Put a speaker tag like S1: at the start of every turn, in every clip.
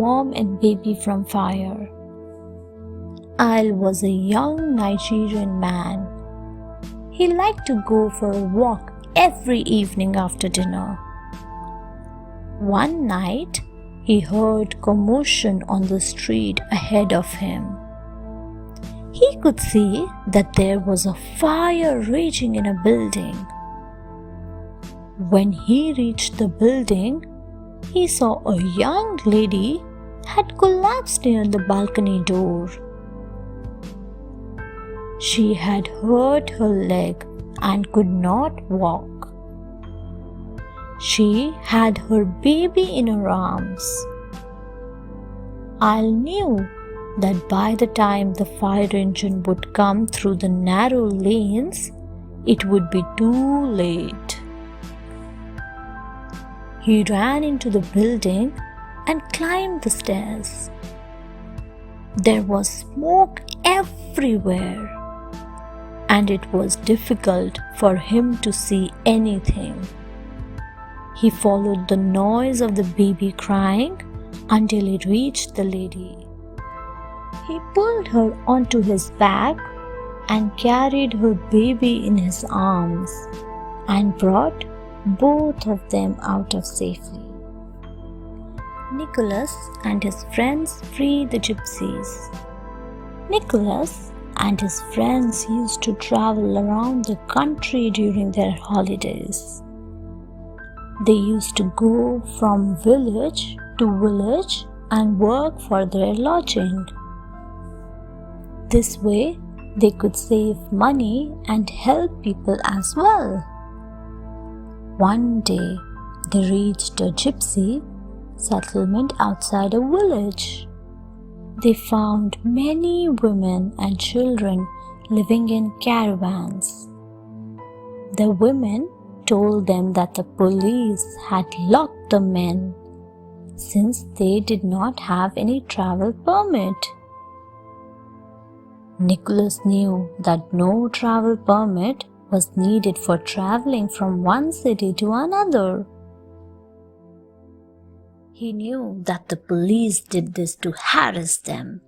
S1: mom and baby from fire. Al was a young Nigerian man. He liked to go for a walk every evening after dinner. One night, he heard commotion on the street ahead of him. He could see that there was a fire raging in a building. When he reached the building, he saw a young lady had collapsed near the balcony door. She had hurt her leg and could not walk. She had her baby in her arms. Al knew that by the time the fire engine would come through the narrow lanes, it would be too late. He ran into the building and climbed the stairs. There was smoke everywhere, and it was difficult for him to see anything. He followed the noise of the baby crying until he reached the lady. He pulled her onto his back and carried her baby in his arms and brought both of them out of safely. Nicholas and his friends freed the gypsies. Nicholas and his friends used to travel around the country during their holidays. They used to go from village to village and work for their lodging. This way, they could save money and help people as well. One day, they reached a gypsy settlement outside a village. They found many women and children living in caravans. The women told them that the police had locked the men since they did not have any travel permit. Nicholas knew that no travel permit was needed for traveling from one city to another. He knew that the police did this to harass them.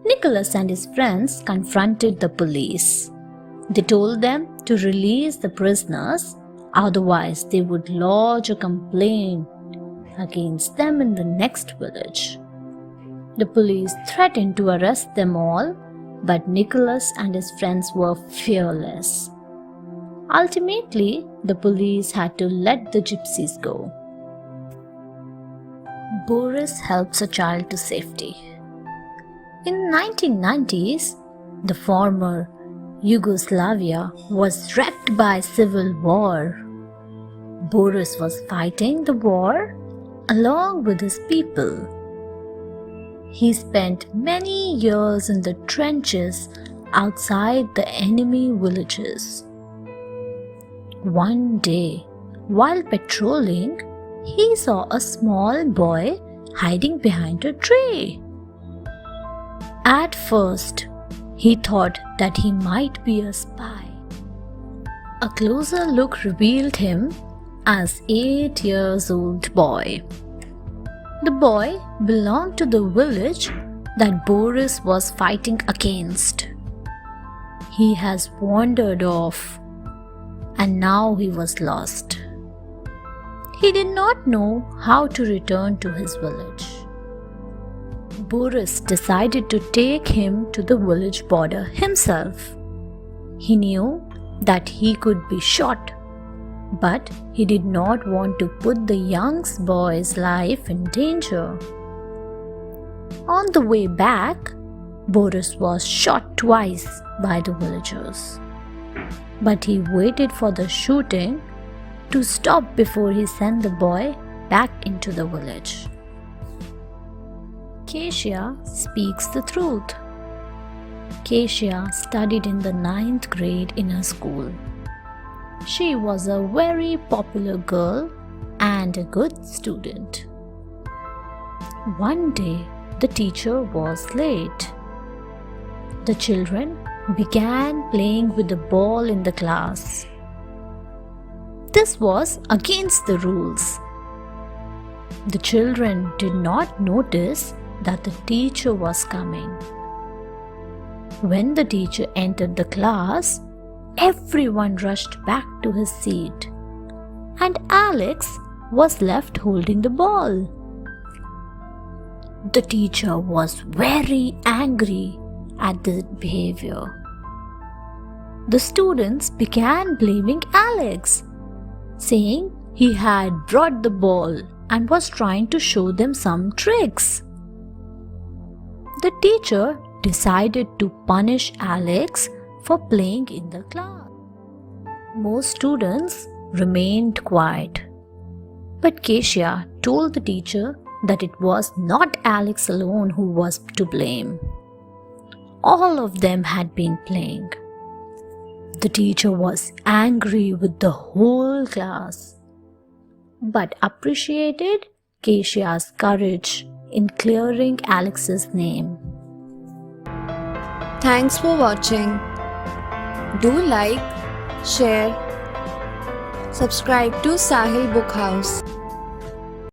S1: Nicholas and his friends confronted the police. They told them to release the prisoners, otherwise they would lodge a complaint against them in the next village. The police threatened to arrest them all, but Nicholas and his friends were fearless. Ultimately, the police had to let the gypsies go. Boris helps a child to safety. In 1990s, the former Yugoslavia was wrecked by civil war. Boris was fighting the war along with his people. He spent many years in the trenches outside the enemy villages. One day, while patrolling, he saw a small boy hiding behind a tree. At first, he thought that he might be a spy. A closer look revealed him as 8 years old boy. The boy belonged to the village that Boris was fighting against. He has wandered off, and now he was lost. He did not know how to return to his village. Boris decided to take him to the village border himself. He knew that he could be shot, but he did not want to put the young boy's life in danger. On the way back, Boris was shot twice by the villagers. But he waited for the shooting to stop before he sent the boy back into the village. Keshia speaks the truth. Keshia studied in the 9th grade in her school. She was a very popular girl and a good student. One day, the teacher was late. The children began playing with the ball in the class. This was against the rules. The children did not notice that the teacher was coming. When the teacher entered the class, everyone rushed back to his seat, and Alex was left holding the ball. The teacher was very angry at this behavior. The students began blaming Alex, saying he had brought the ball and was trying to show them some tricks. The teacher decided to punish Alex for playing in the class. Most students remained quiet, but Keshia told the teacher that it was not Alex alone who was to blame. All of them had been playing. The teacher was angry with the whole class, but appreciated Keshia's courage in clearing Alex's name.
S2: Thanks for watching. Do like, share, subscribe to Sahil Book House.